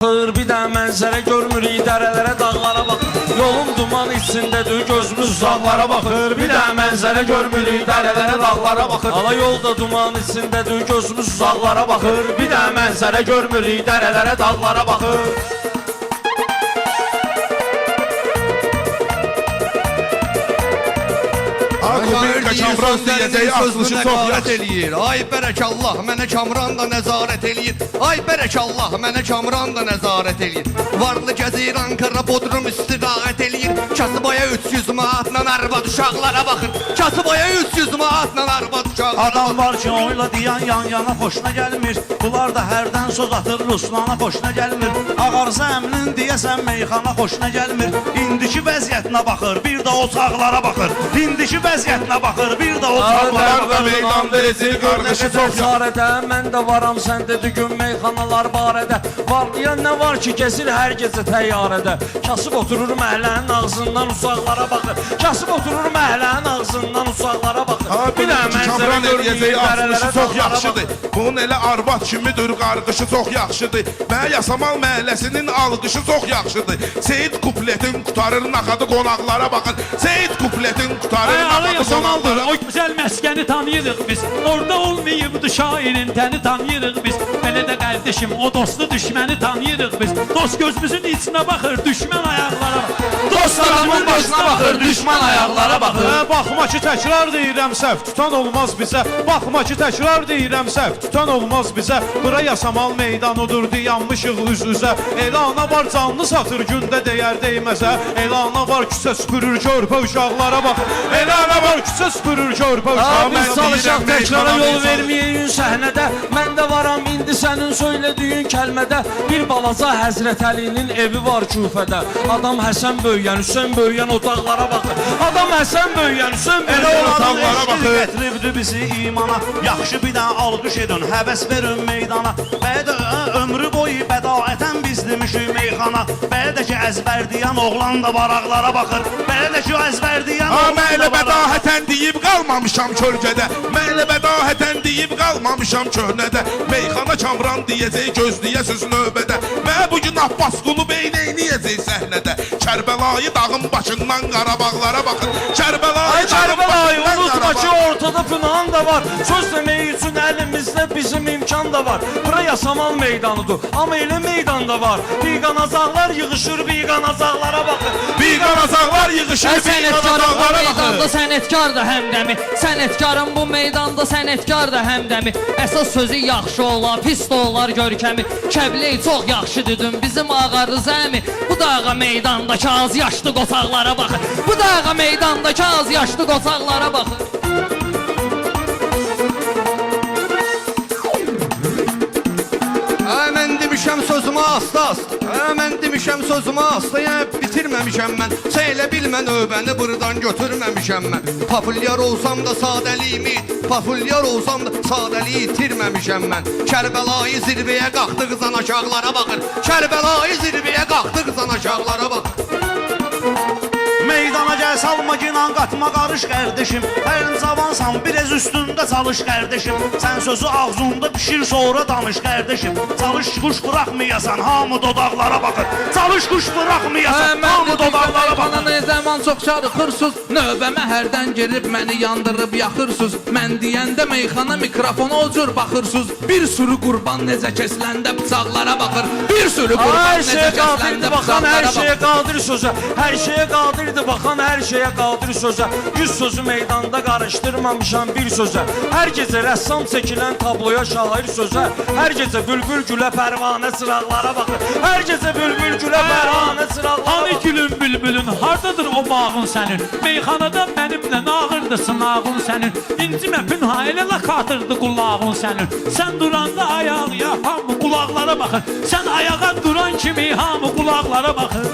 Bir də mənzərə görmürük, dərələrə, dağlara bax. Yolum duman içindədir, gözümüz uzaqlara baxır. Bir də mənzərə görmürük, dərələrə, dağlara baxır. Ala yolda duman içindədir, gözümüz uzaqlara baxır. Bir də mənzərə görmürük, dərələrə, dağlara baxır. Ay bərəkallah mənə Kamran da nəzarət eləyir. Ay bərəkallah mənə Kamran da nəzarət eləyir. Varlı gəzir Ankara Bodrum istirahət eləyir. Kasıbaya 300 manatla arvad uşaqlara baxır. Kasıbaya 300 manatla arvad uşaqlara. Adam var ki oyla deyən yan yana xoşuna gəlmir. Bunlar da hərdən söz atır Ruslana xoşuna gəlmir. Ağarza əmnin deyəsən meyxana xoşuna gəlmir. İndiki vəziyyətinə baxır, bir də ocaqlara baxır. İndiki vəziyyətinə baxır, bir də ocaqlara baxır. Meydan verəcək qardaşı çox sarədə. Mən də varam, sən dedi gün meyxanalar barədə. Var deyən nə var ki, kesir hər gecə təyyarədə. Kasıb oturur məhəllənin ağzından uzaqlara baxır. Kasıb oturur məhəllənin ağzından uzaqlara baxır. Bir də mənzərə görməyəcək, axılışı çox yaxşıdır. Bunun elə arvad kimidir, qarqışı çox yaxşıdır. Mənə Yasamal məhəlləsinin alqışı çox yaxşıdır. Seyid kupletin qutarır, naxadı qonaqlara baxır. Seyid kupletin qutarır, naxadı qonaqlara. O güzel məskəni tanıyırıq biz. Orada olmayıbdı şairin təni tanıyırıq biz. Belə də qardeşim o dostu düşməni tanıyırıq biz. Dost gözümüzün içinə baxır, düşmən ayaqlara baxır. Dost adamın başına baxır, düşman ayaqlara baxır. Baxma ki təkrar deyirəm səhv tutan olmaz bizə. Baxma ki təkrar deyirəm səhv tutan olmaz bizə. Bura Yasamal meydanıdır dayanmışıq üz-üzə. Elana var canlı satır gündə deyər deyməzə. Elana var küçə süpürür körpə uşaqlara baxır. Elana var küçə süpürür körpə uşaqlara. Biz çalışaq təkrara yol verməyəyin səhnədə. Mən də varam indi sənin söylədiyin kəlmədə. Bir balaca Həzrət Əlinin evi var Küfədə. Adam Həsən böyüyən, Hüseyn böyüyən otaqlara baxır. Adam Həsən böyüyən, Hüseyn böyüyən otaqlara baxır. Gətiribdi bizi imana. Yaxşı bir də alqış edin, həvəs verin meydana. Bədə ömrü boyu bədaətən biz demişik meyxana. Bədə ki əzbər deyən oğlan da varaqlara baxır. Bədə ki əzbər deyən oğlan Mən da elə bədahətən deyib qalmamışam kölgədə. Mən elə bədahətən deyib qalmamışam köhnədə. Meyxana Kamran deyəcək, gözləyəsiz növbədə. Mən bugün Abbas Qulu bey neyniyəcək səhnədə. Kərbəlayı dağın başından Qarabağlara baxın. Kərbəlayı unutma ki ortada Pınan da var. Söz demək üçün əlimizdə bizim imkan da var. Bura Yasamal meydanıdır, amma elə meydan da var. Biqanazaqlar yığışır, biqanazaqlara baxın. Biqanazaqlar yığışır, biqanazaqlara baxın. Sənətkar da həmdəmi. Sənətkarın bu meydanda sənətkar da həmdəmi. Əsas sözü yaxşı olar, pis də olar görkəmi. Kəbləy çox yaxşı dedim bizim ağarız əmi. Bu dağa meydandakı az yaşlı qotaqlara baxın. Bu dağa meydandakı az yaşlı qotaqlara baxın. Mən demişəm sözümü asta-asta. Mən demişəm sözümü asta, yəni bitirməmişəm mən. Sən elə bilmə növbəni buradan götürməmişəm mən. Populyar olsam da sadəliyimi, populyar olsam da sadəliyi itirməmişəm mən. Kərbəlayı zirvəyə qalxdıqcan aşağılara baxır. Kərbəlayı zirvəyə qalxdıqcan aşağılara baxır. Meydana gəl salma ginan qatma qarış qardeşim. Hər cavansan biraz üstündə çalış qardeşim. Sən sözü ağzında pişir sonra danış qardeşim. Çalış kuş buraxmayasan hamı dodaqlara baxır. Çalış kuş buraxmayasan hamı dodaqlara baxır. Ne zaman çox çarıxırsız, növbəmə hərdən gelib məni yandırıb yaxırsız. Mən deyəndə meyxana mikrofona ucur baxırsız. Bir sürü qurban necə kesiləndə bıçaqlara baxır. Bir sürü qurban necə kesiləndə bıçaqlara baxır. Hər şeyə qadir sözə, hər şeyə qadirdir baxan, hər şeyə qadir sözə. 100 sözü meydanda qarışdırmamışam bir sözə. Hər gecə rəssam çəkilən tabloya şair sözə. Hər gecə bülbül gülə pərvanə çıraqlara baxır. Hər gecə bülbül gülə pərvanə çıraqlara Hani baxır. gülün bülbülün, hardadır o bağın sənin? Meyxanada mənimlə nağırdı sınağın sənin. İncimə pünha elə lakatırdı qulağın sənin. Sən duranda ayağıya hamı qulaqlara baxır. Sən ayağa duran kimi hamı qulaqlara baxır.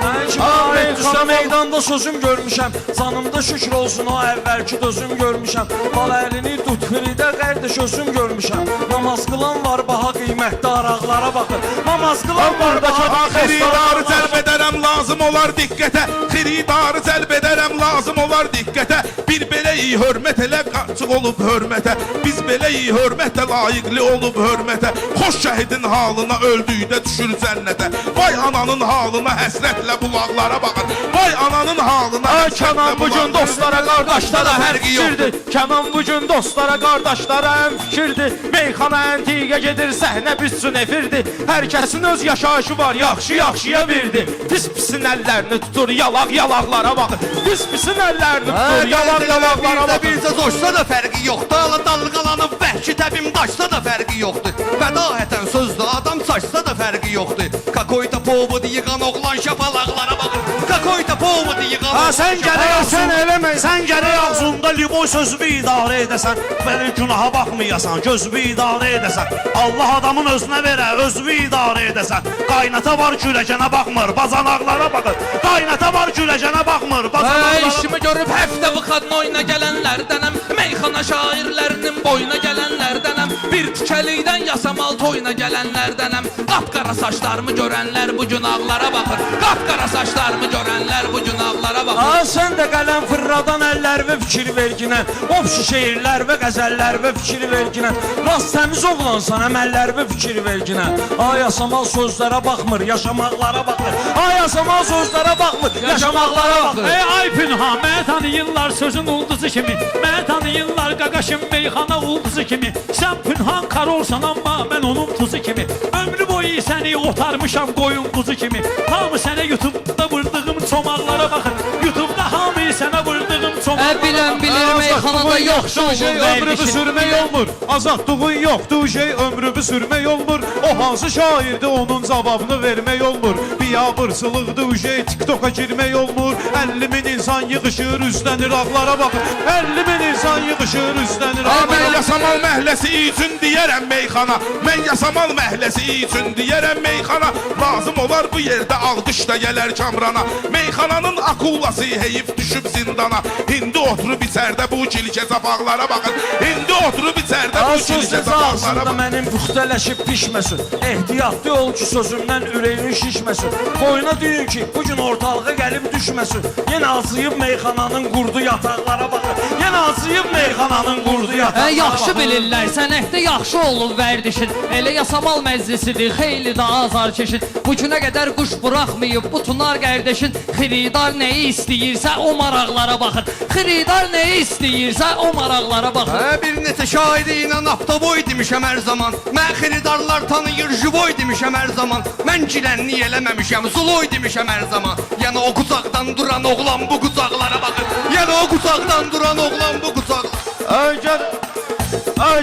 Mən ki Meyxana meydanda sözüm görmüşəm. Canımda şükür olsun o əvvəlki dözüm görmüşəm. Bal əlini tut xiridə qardaş özüm görmüşəm. Namaz qılan var baha qiymətli araqlara baxır. Namaz qılan var baha Xiridarı cəlb edərəm lazım olar diqqətə. Xiridarı cəlb edərəm lazım olar diqqətə. Bir belə iyi hörmət elə qaçıq olub hörmətə. Biz belə iyi hörmətə layiqli olub hörmətə. Xoş şəhidin halına öldükdə düşür cənnətə. Vay ananın halına həsrətlə bulaqlara baxır. Vay ananın halına həsrətlə Kənan bu gün dostlara, qardaşlara həm fərqi yoxdur. fikirdir. Kənan bu gün dostlara, qardaşlara həm fikirdir. Meyxana əntiqə gedir, səhnə büsün efirdir. Hər kəsin öz yaşayışı var, yaxşı-yaxşıya verdi. Pis-pisin əllərini tutur, yalaq-yalaqlara baxır. Pis-pisin əllərini tutur, yalaq-yalaqlara baxır. Bircə coşsa da fərqi yoxdur. Ala dalğalanıb vəhşi təbim daşsa da fərqi yoxdur. Fədahətən sözdə adam saçsa da fərqi yoxdur. Kakoyta povu yığan oğlan şapalaqlara baxır. Kakoyta povu yığan Ha sən gərək Sən eləmə. Sən gərək ağzında liboy sözümü idarə edəsən. Mənim günaha baxmayasan, gözümü idarə edəsən. Allah adamın özünə verə, özünü idarə edəsən. Qaynata var kürəcənə baxmır, bazanaqlara baxır. Qaynata var kürəcənə baxmır, bazanaqlara İşimi görüb həftə bu qadın oyuna gələnlərdənəm. Meyxana şairlərinin boyuna gələnlərdənəm. Bir tikəlikdən yasamal toyuna gələnlərdənəm. Qapqara saçlarımı görənlər bu gün ağlara baxır. Qapqara saçlarımı görənlər bu gün ağlara baxır. Sən də qələm fırradan əllər və fikir verginən. Obşu şeirlər və qəzəllər və fikir verginən. Rast təmiz oğlansan əməllər və fikir verginən. Ay yasamal sözlərə baxmır, yaşamaqlara baxır. Ay yasamal sözlərə baxmır, yaşamaqlara baxır. Ay Pünhan, məni tanıyırlar sözün ulduzu kimi. Məni tanıyırlar qaqaşın meyxana ulduzu kimi. Sən Pünhan karolsan amma mən onun tuzu kimi. Ömrü boyu səni otarmışam qoyun quzu kimi. Hamı sənə YouTube'da vurdığım çomaqlara baxır. YouTube'da hamı sənə vurdığım çomaqlara Bilən bilir meyxanada yaxşı olur şey ömrümü vermişin. sürmək olmur. Azadlığın yoxdur şey ömrümü sürmək olmur. O hansı şairdi onun cavabını vermək olmur. Biabırsılıqdır şey TikTok'a girmək olmur. 50 min insan yığışır üstlənir ağlara baxır. 50 min insan yığışır üstlənir Mən ağlara. yasamal məhləsi üçün deyərəm meyxana. Mən yasamal məhləsi üçün deyərəm meyxana. Lazım olar bu yerdə alqış da gələr kamrana. Meyxananın akulası heyif düşüb zindana. İndi oturub içərdə bu kilikə zapaqlara baxın. İndi oturub içərdə bu Söz kilikə sözü zapaqlara ağzında baxın. mənim puxtələşib pişməsin. Ehtiyatlı ol ki sözümdən ürəyin şişməsin. Boyuna deyin ki bugün ortalığa gəlib düşməsin. Yenə azıyıb meyxananın qurdu yataqlara baxır. Yenə azıyıb meyxananın qurdu yataqlara Yaxşı baxır. bilirlər, sənətdə yaxşı olur vərdişin. Elə yasamal məclisidir, xeyli də azar çeşid. Bu günə qədər quş buraxmayıb bu tunar qardaşın. Xiridar nəyi istəyirsə o maraqlara baxır. Xiridar nəyi istəyirsə o maraqlara baxır. Bir neçə şairi ilə aptaboy demişəm hər zaman. Mən xiridarlar tanıyır juboy demişəm hər zaman. Mən girənli eləməmişəm zuloy demişəm hər zaman. Yəni o qucaqdan duran oğlan bu qucaqlara baxır. Yəni o qucaqdan duran oğlan bu qucaqlara.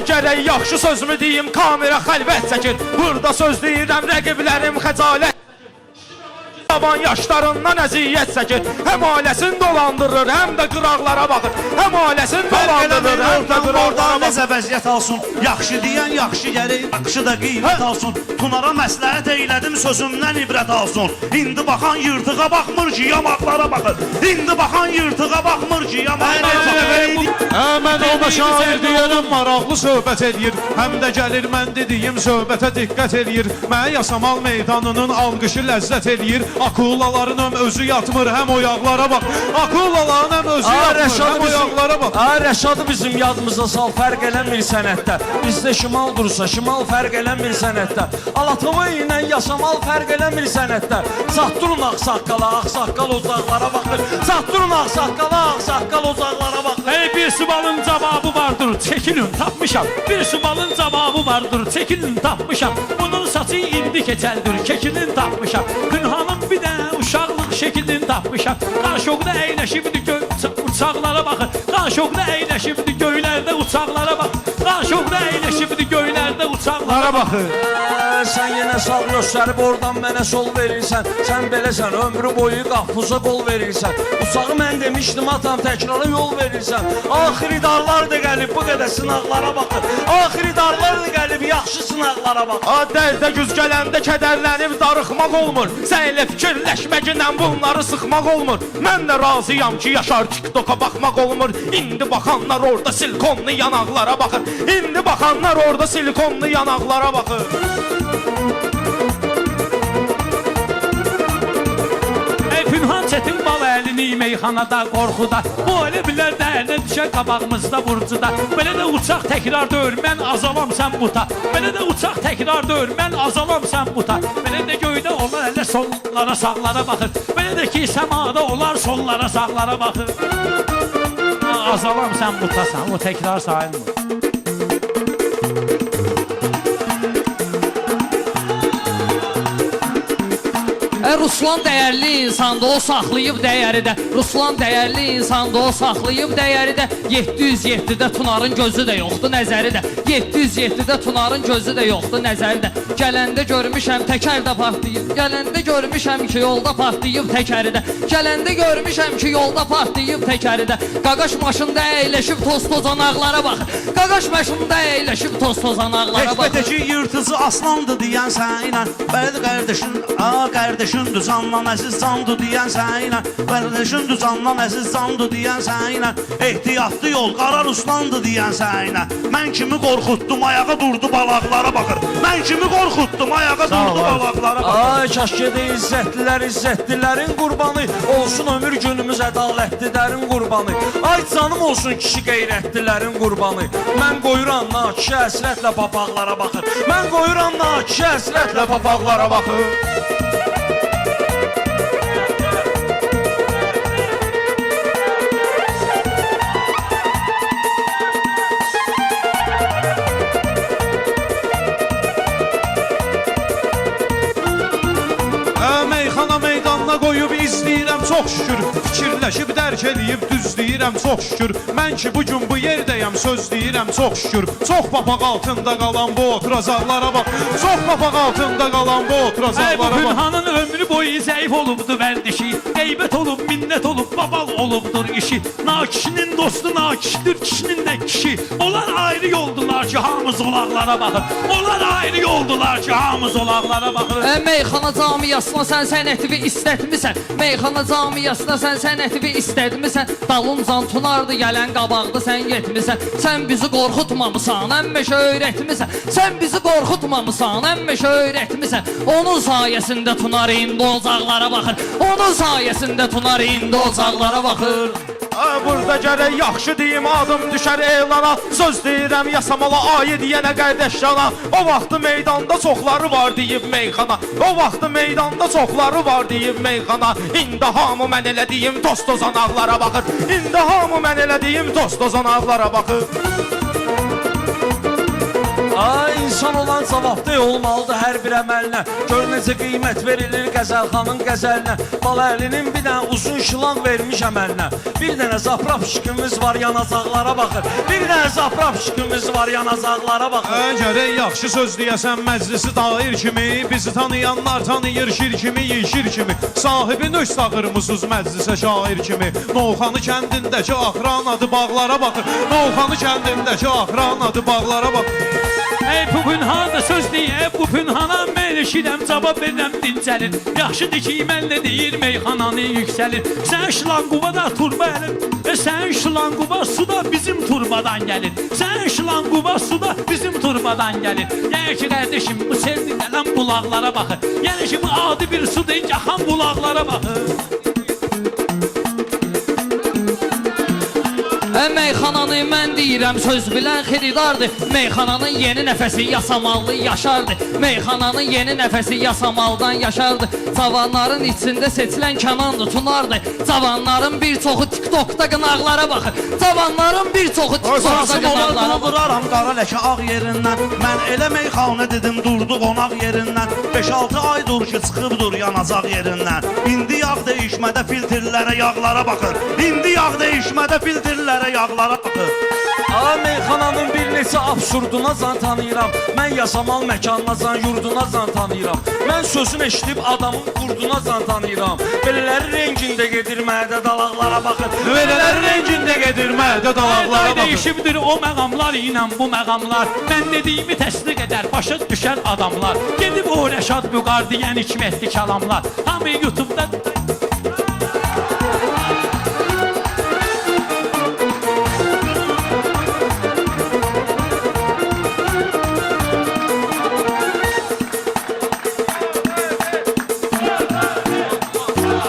Gərək yaxşı sözümü deyim, kamera xəlvət çəkir. Burada söz deyirəm, rəqiblərim xəcalət. Taban yaşlarından əziyyət çəkir. Həm ailəsini dolandırır, həm də qıraqlara baxır. Həm ailəsini dolandırır, həm də qıraqlara Oradan baxır. necə vəziyyət alsın. Yaxşı deyən yaxşı gərək, yaxşı da qiymət alsın. Tunara məsləhət eylədim, sözümdən ibrət alsın. İndi baxan yırtığa baxmır ki, yamaqlara baxır. İndi baxan yırtığa baxmır ki, yamaqlara baxır. Mən ona şair deyərəm, maraqlı söhbət eləyir. Həm də gəlir mən dediyim söhbətə diqqət eləyir. Mənə yasamal meydanının alqışı ləzzət eləyir. Akulaların həm özü yatmır, həm oyaqlara bax. Akulaların həm özü yatmır, həm oyaqlara bax. Rəşadı bizim yadımıza sal, fərq eləmir sənətdə. Bizdə şimal dursa, şimal fərq eləmir sənətdə. Alatova ilə yasamal fərq eləmir sənətdə. Saxdurun ağsaqqala, ağsaqqal uzaqlara baxır. Saxdurun ağsaqqala, ağsaqqal uzaqlara baxır. Hey bir subalın cavabı vardır, çəkilin tapmışam. Bir subalın cavabı vardır, çəkilin tapmışam. Bunun saçı indi keçəldir, çəkilin tapmışam. Pünhanın bir də uşaqlıq şəkilini tapmışam. Qarşıqda əyləşibdi uçaqlara baxır. Qarşıqda əyləşibdi göylərdə uçaqlara baxır. Qarşıqda əyləşibdi göylərdə uçaqlara baxır. sən yenə sağ göstərib oradan mənə sol verirsən. Sən beləsən, ömrü boyu qapıza qol verirsən. Uçağı mən demişdim atam, təkrara yol verirsən. Axiridarlar da gəlib bu qədər sınaqlara baxır. Axiridarlar da gəlib yaxşı sınaqlara baxır. Dərdə güz gələndə kədərlənib darıxmaq olmur. Sən elə fikirləşməklə bunları sıxmaq olmur. Mən də razıyam ki, yaşar TikToka baxmaq olmur. İndi baxanlar orada silikonlu yanaqlara baxır. İndi baxanlar orada silikonlu yanaqlara baxır. Pünhan çətin bal əlini meyxanada, qorxuda. Bu elə bilər dəyərlə düşər qabağımızda burcuda. Belə də uçaq təkrar döyür, mən azalam sən buta. Belə də uçaq təkrar döyür, mən azalam sən buta. Belə də göydə onlar elə sollara sağlara baxır. Belə də ki səmada onlar sollara sağlara baxır. Azalam sən butasan, o təkrar sayılmır. Ruslan dəyərli insandı, o saxlayıb dəyəri də. Ruslan dəyərli insandı, o saxlayıb dəyəri də. 707-də Tunarın gözü də yoxdur, nəzəri də. 707-də Tunarın gözü də yoxdur, nəzəri də. Gələndə görmüşəm təkər də partlayıb. Gələndə görmüşəm ki, yolda partlayıb təkəri də. Gələndə görmüşəm ki, yolda partlayıb təkəri də. Qaqaş maşında əyləşib toz-toz anaqlara baxır. Qaqaş maşında əyləşib toz-toz anaqlara baxır. Təkbətəki yırtıcı aslandı deyən sənlə. Bəli qardaşın, qardaşındır candan əziz candı deyən sənlə. Qardaşındır candan əziz candı deyən sənlə. Ehtiyatlı yol, qara ruslandı deyən sənlə. Mən kimi qorxutdum, ayağa durdu balaqlara baxır. Mən kimi qorxutdum, ayağa durdu balaqlara baxır. Ay kaşkədə izzətlilərin qurbanı. Olsun ömür günümüz ədalətlilərin qurbanı. Ay canım olsun kişi qeyrətlilərin qurbanı. Mən qoyuram nakişi həsrətlə papaqlara baxır. Mən qoyuram nakişi həsrətlə papaqlara baxır. Meyxana meydanına qoyub izləyirəm çox şükür. Fikirləşib dərk edib düzləyirəm çox şükür. Mən ki bugün bu yerdəyəm söz deyirəm çox şükür. Çox papaq altında qalan bu oturacaqlara bax. Çox papaq altında qalan bu oturacaqlara bax. Bu Pünhanın ömrü boyu zəif olubdu vərdişi. Qeybət olub, minnət olub, babal olubdur işi. Nakişinin dostu nakişdir, kişinin də kişi. Onlar ayrı yoldular ki, hamı zolaqlara baxır. Onlar ayrı yoldular ki, hamı zolaqlara baxır. Meyxana camiyasına sən sənətivi istətmisən. Meyxana camiyasına sən sənətivi istətmisən. Dalıncan Tunardı gələn qabaqda sən getmisən. Sən bizi qorxutmamısan, əmməşə öyrətmisən. Sən bizi qorxutmamısan, əmməşə öyrətmisən. Onun sayəsində Tunar indi ocaqlara baxır. Onun sayəsində Tunar indi ocaqlara baxır. Burada gərək yaxşı deyim, adım düşər elana. Söz deyirəm yasamala ayı deyənə qardaşlara. O vaxtı meydanda çoxları var deyib meyxana. O vaxtı meydanda çoxları var deyib meyxana. İndi hamı mən elədiyim toz-toz anaqlara baxır. İndi hamı mən elədiyim toz-toz anaqlara baxır. Ay insan olan cavabdeh olmalıdır hər bir əməlinə. Gör necə qiymət verilir Qəzəlxanın qəzəlinə. Baləlinin bir dənə uzun şılan vermiş əməlinə. Bir dənə zaprap şikimiz var yanacaqlara baxır. Bir dənə zaprap şikimiz var yanacaqlara baxır. Gərək yaxşı söz deyəsən məclisi dair kimi. Bizi tanıyanlar tanıyır şir kimi, yeşir kimi. Sahibin öz sağırmısız məclisə şair kimi. Novxanı kəndindəki axran adı bağlara baxır. Novxanı kəndindəki axran adı bağlara baxır. Bu Pünhan da söz deyə, bu Pünhana mən eşidəm, cavab verirəm dincəlir. Yaxşıdır ki, mənlə deyir meyxananı yüksəlir. Sən şlanquva da turba əlim, sən şlanquva su da bizim turbadan gəlir. Sən şlanquva su da bizim turbadan gəlir. Yəni ki, qardeşim, bu sevdi gələn bulaqlara baxır. Yəni ki, bu adi bir su deyil, yaxan bulaqlara baxır. Meyxananı mən deyirəm söz bilən xiridardır. Meyxananın yeni nəfəsi yasamallı yaşardı. Meyxananın yeni nəfəsi yasamaldan yaşardı. Cavanların içində seçilən Kənandır, Tunardır. Cavanların bir çoxu TikTokda qınaqlara baxır. Cavanların bir çoxu TikTokda qınaqlara baxır. Vuraram qara ləkə ağ yerindən. Mən elə meyxana dedim durdu qonaq yerindən. 5-6 aydır ki çıxıbdır yanacaq yerindən. İndi yağ dəyişmədə filtrlərə yağlara baxır. İndi yağ dəyişmədə filtrlərə yağlara baxır. Meyxananın bir neçə absurduna zan tanıyıram. Mən yasamal məkanına zan, yurduna zan tanıyıram. Mən sözün eşidib adamın qurduna zan tanıyıram. Belələri rengində gedir mədə dalaqlara baxın. Belələri rengində gedir mədə dalaqlara Ay baxın. değişimdir o məqamlar ilə bu məqamlar. Mən dediyimi təsdiq edər başa düşər adamlar. Gedib o Rəşad Büqar deyən hikmətli kəlamlar. Hamı YouTube'da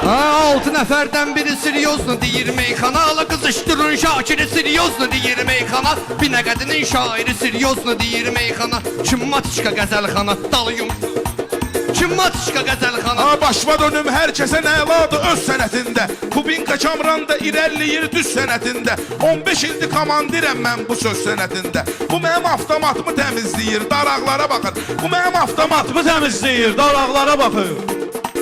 Altı nəfərdən biri serioznu deyir meyxana. Ala qızışdırın Şakiri serioznu deyir meyxana. Binəqədinin şairi serioznu deyir meyxana. Çimmatişka qəzəlxana dalıyım. Çimmatişka qəzəlxana. Başma dönüm hər kəsə nəladır öz sənətində. Kubinka Kamran da irəliləyir düz sənətində. 15 ildir komandirəm mən bu söz sənətində. Bu mənim avtomatımı təmizləyir, daraqlara baxır. Bu mənim avtomatımı Təmizləyir, dalaqlara baxın.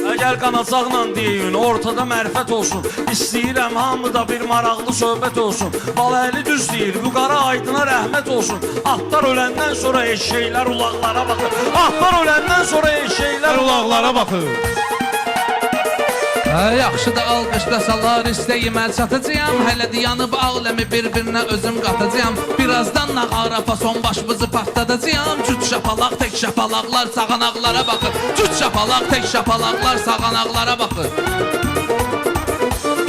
Əgər qanacaqla deyin, ortada mərifət olsun. İstəyirəm hamıda bir maraqlı söhbət olsun. Balaylı düz deyir, bu qara aydına rəhmət olsun. Atlar öləndən sonra eşşəklər ulaqlara baxır. Atlar öləndən sonra eşşəklər Ulaqlara baxın. Yaxşı da alqışlasalar istəyim əl çatacağam. Hələ dayanıb aləmi bir-birinə özüm qatacağam. Birazdan nağara fason başımızı patladacağam. Cüt şapalaq tek şapalaqlar sağanaqlara baxır. Cüt şapalaq tek şapalaqlar sağanaqlara baxır.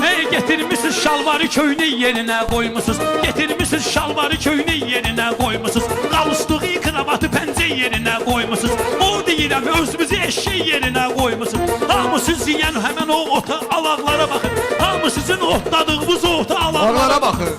Hey getirmişsiniz şalvarı köynək yerinə qoymusunuz. Getirmişsiniz şalvarı köynək yerinə qoymusunuz. Qalıstığı kravatı pəncə yerinə qoymusunuz. O deyirəm özümüzü eşşək yerinə qoymusunuz. Hamı siz yiyən həmən o ota alaqlara baxın. Hamı sizin otladığınız ota alaqlara Onlara baxın.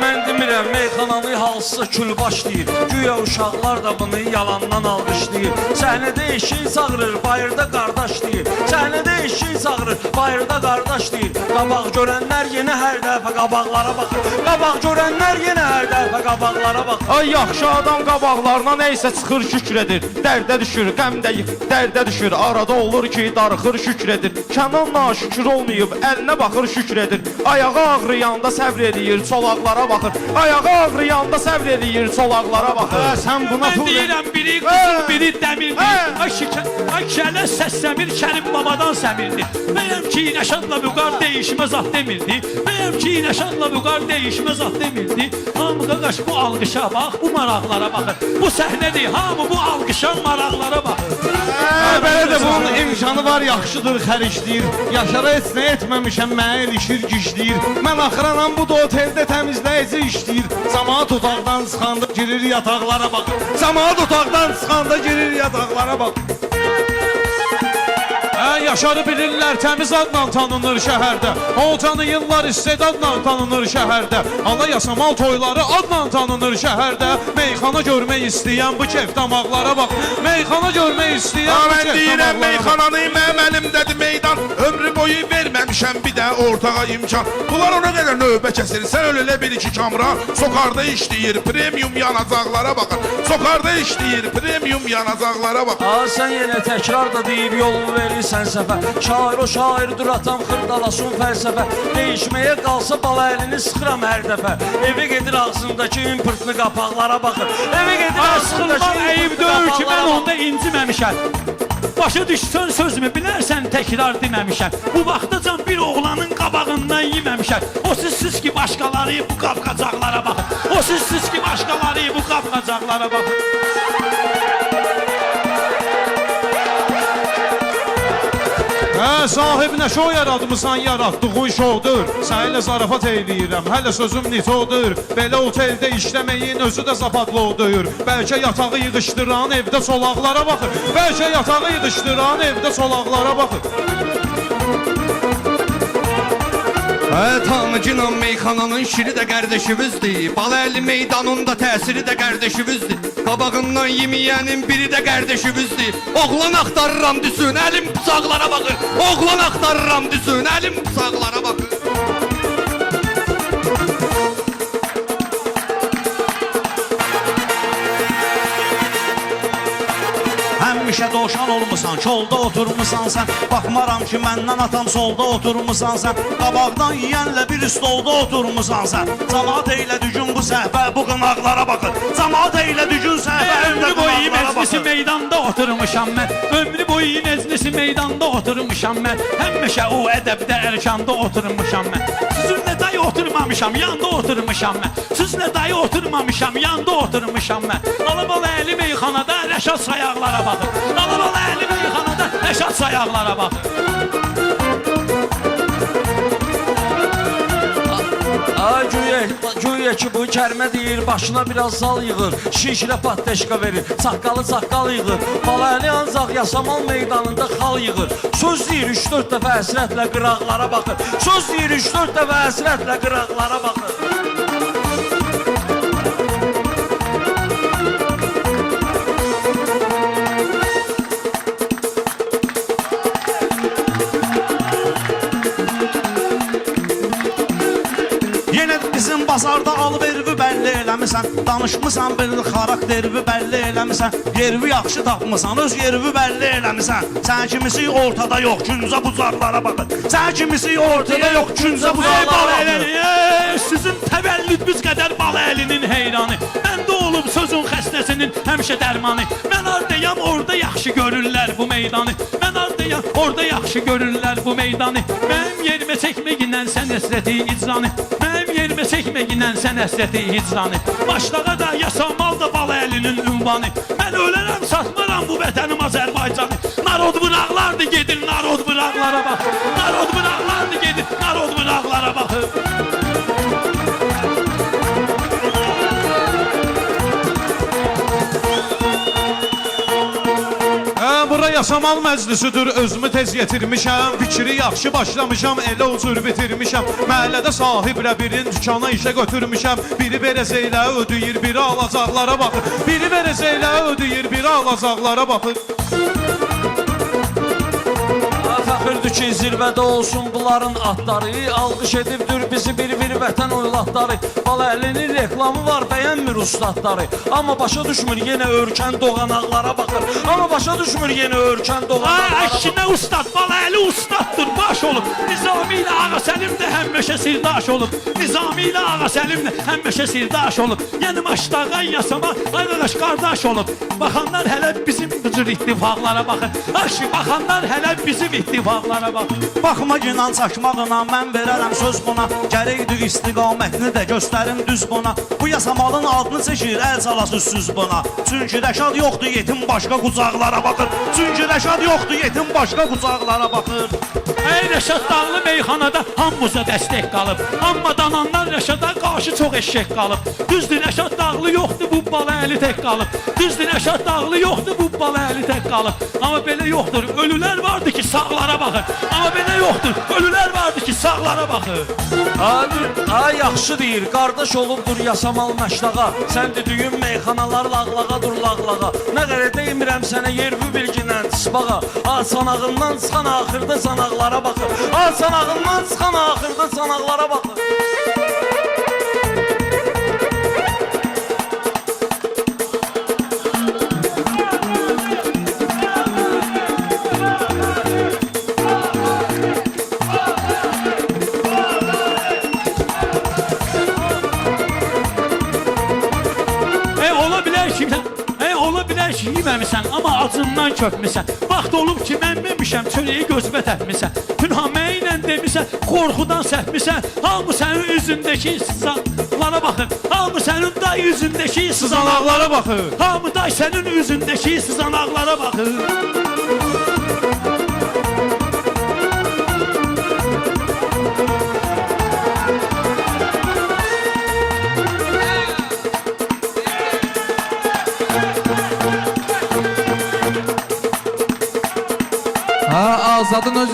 Mən demirəm, meyxananı halsıza külbaş deyir. Güya uşaqlar da bunu yalandan alqışlayır. Səhnədə eşeği çağırır, bayırda qardaş deyir. Səhnədə eşeği çağırır, bayırda qardaş deyir. Qabaq görənlər yenə hər dəfə qabaqlara baxır. Qabaq görənlər yenə hər dəfə qabaqlara baxır. Ay yaxşı adam qabaqlarına neysə çıxır şükür edir. Dərdə düşür, qəmdəyib, dərdə düşür. Arada olur ki, darıxır şükür edir. Kənan naşükür olmayıb, əlinə baxır şükür edir. Ayağı ağrıyanda səbr edir, çolaqlara baxır. Ayağı ağrıyanda səbr edir, çolaqlara baxır. Sən buna mən deyirəm biri qızıl, biri dəmirdir. Ay şələ səsləmir, Kərim babadan səmirdir. Məyəm ki, Rəşadla Büqar deyişmə zat demirdi. Məyəm ki, Rəşadla Büqar deyişmə zat demirdi. Hamı qaqaş bu alqışa bax, bu maraqlara baxır. Bu səhnədir, hamı bu alqışa maraqlara baxır. Belə də bunun imkanı var, yaxşıdır, xəricləyir. Yaşara heç nə etməmişəm, mənə ilişir, gişləyir. Mən axıranam bu da oteldə təmizləyici işləyir. Camaat otaqdan çıxanda girir yataqlara baxır. Camaat otaqdan çıxanda girir yataqlara baxır. Yaşarı bilirlər, təmiz adla tanınır şəhərdə. O tanıyırlar, istedadla tanınır şəhərdə. Allah yasamal toyları adla tanınır şəhərdə. Meyxana görmək istəyən bu kef damaqlara bax. Meyxana görmək istəyən bu Mən kef deyirəm damaqlara bax. meyxananı mənim əlimdədir meydan. Ömrü boyu verməmişəm bir də ortağa imkan. Bunlar ona qədər növbə kəsir. Sən öyle bir iki kamran sokarda işləyir, premium yanacaqlara baxır. Sokarda işləyir, premium yanacaqlara baxır. Sən yenə təkrar da deyib yolunu verirsən səfər. Şair o şairdir, atam xırdalasın fəlsəfə. Değişməyə qalsa bala əlini sıxıram hər dəfə. Evə gedir ağzındakı importlu qapaqlara baxır. Evə gedir ağzındakı Sıxılmaq əyib deyil ki, mən onda inciməmişəm. Başa düşsən sözümü bilərsən təkrar deməmişəm. Bu vaxtacan bir oğlanın qabağından yeməmişəm. O sizsiz ki başqaları bu qapqacaqlara baxır. O sizsiz ki başqaları bu qapqacaqlara baxır. Sahibinə şov yaratmısan, yaratdığın şovdur. Səninlə zarafat eyləyirəm, hələ sözüm nitodur. Belə oteldə işləməyin özü də zapatlodur. Bəlkə yatağı yığışdıran evdə solaqlara baxır. Bəlkə yatağı yığışdıran evdə solaqlara baxır. Tanıcınan meyxananın şiri də qardeşimizdir. Balaylı meydanında təsiri də qardeşimizdir. Qabağından yeməyənin biri də qardeşimizdir. Oğlan axtarıram düsün, əlim bıçaqlara baxır. Oğlan axtarıram düsün, əlim bıçaqlara baxır. Həmişə dovşan olmusan, çolda oturmusan sən. Baxmaram ki, məndən atam solda oturmusan sən. Qabaqdan yiyənlə bir stolda oturmusan sən. Camaat eylədi gün bu səhvə, bu qınaqlara baxır. Camaat eylədi gün səhvə, Ömrü boyu qınaqlara meclisi baxır. meydanda oturmuşam mən. Ömrü boyu meclisi meydanda oturmuşam mən. Həmişə o ədəbdə ərkanda oturmuşam mən. Sizinlə dayı oturmamışam, yanda oturmuşam mən. Sizinlə dayı oturmamışam, yanda oturmuşam mən. Alabalı əli meyxanada Rəşad sayaqlara baxır. Alabalı əli meyxanada Rəşad sayaqlara baxır. Güya ki bu kərmə deyir, başına biraz sal yığır, şişlə patteşka verir, saqqalı saqqal yığır, Balayeli ancaq Yasamal meydanında xal yığır. Söz deyir 3-4 dəfə həsrətlə qıraqlara baxır, söz deyir 3-4 dəfə həsrətlə qıraqlara baxır. Yenə bizim bazarda alvervi bəlli eləmisən. Danışmısan bir xaraktervi bəlli eləmisən. Yervi yaxşı tapmısan, öz yervi bəlli eləmisən. Sən kimisi ortada yox, küncə bucaqlara baxır. Sən kimisi ortada yox, küncə bucaqlara baxır. Sizin təvəllüdünüz qədər Balayelinin heyranı. Məndə olub sözün xəstəsinin həmişə dərmanı. Mən ardayam, orada yaxşı görürlər bu meydanı. Mən ardayam, orada yaxşı görürlər bu meydanı. Mənim yerimə çəkməgindən sən həsrəti icranı. Mənim yerimə çəkməgindən sən həsrəti hicranı. Başlağa da Yasamal da Balayelinin ünvanı. Mən ölərəm, satmaram bu vətənim Azərbaycanı. Narod bıraqlardı gedir, narod bıraqlara bax. Narod bıraqlardı gedir, narod bıraqlara baxır. Bura Yasamal məclisidir, özümü tez yetirmişəm. Fikri yaxşı başlamışam, elə ucur bitirmişəm. Məhəllədə sahiblə birin dükana işə götürmüşəm. Biri verəcəklə ödəyir, biri alacaqlara baxır. Biri verəcəklə ödəyir, biri alacaqlara baxır. Fəxirdir ki, zirvədə olsun bunların atları, alqış edibdir bizi bir vətən oylatları. Balayelinin reklamı var, bəyənmir ustadları. Amma başa düşmür yenə örkən doğanaqlara baxır. Amma başa düşmür yenə örkən doğanaqlara baxır. Əksinə ustad, Balayeli ustaddır, baş olub. Nizami ilə Ağa Səlim də həmişə sirdaş olub. Nizami ilə Ağa Səlim də həmişə sirdaş olub. Yəni Maştağa Yasamal, qardaş qardaş olub. Baxanlar hələ bizim qıcır ittifaqlara baxır. Aşı, baxanlar hələ bizim ittifaqlara baxır. Baxma günan çaşmağına, mən verərəm söz buna. Gərəkdir istiqamətini də göstərim düz buna. Bu Yasamalın adını çəkir, əl salasızsüz buna. Çünki Rəşad yoxdur, yetim başqa qucaqlara baxır. Çünki Rəşad yoxdur, yetim başqa qucaqlara baxır. Ey Rəşad dağlı meyxanada hamımıza dəstək qalıb. Amma dananlar Rəşada qarşı çox eşək qalıb. Düzdür, Rəşad dağlı yoxdur, bu Balayeli tək qalıb. Düzdür, Rəşad dağlı yoxdur, bu Balayeli tək qalıb. Amma belə yoxdur, ölülər vardı ki sağlara baxır. Amma belə yoxdur, ölülər vardı ki sağlara baxır. Ha, yaxşı deyir, qardaş olubdur Yasamal Məştağa. Sən dediyin meyxanalar lağlağa dur lağlağa. Nə qədər deymirəm sənə yervi bilginən tisbağa. Ha, sanağından çıxan axırda sanaqlara baxır. Ha, sanağından çıxan axırda sanaqlara baxır. Ola bilər ki, yeməmisən, amma acından köpmüsən. Vaxt olub ki, mən memişəm, çörəyi gözümə tətmisən. Pünhamə ilə demisən, qorxudan səhmisən. Hamı sənin üzündəki sızanaqlara baxır. Hamı sənin day üzündəki sızanaqlara baxır. Hamı day sənin üzündəki sızanaqlara baxır. Ha, Azadın öz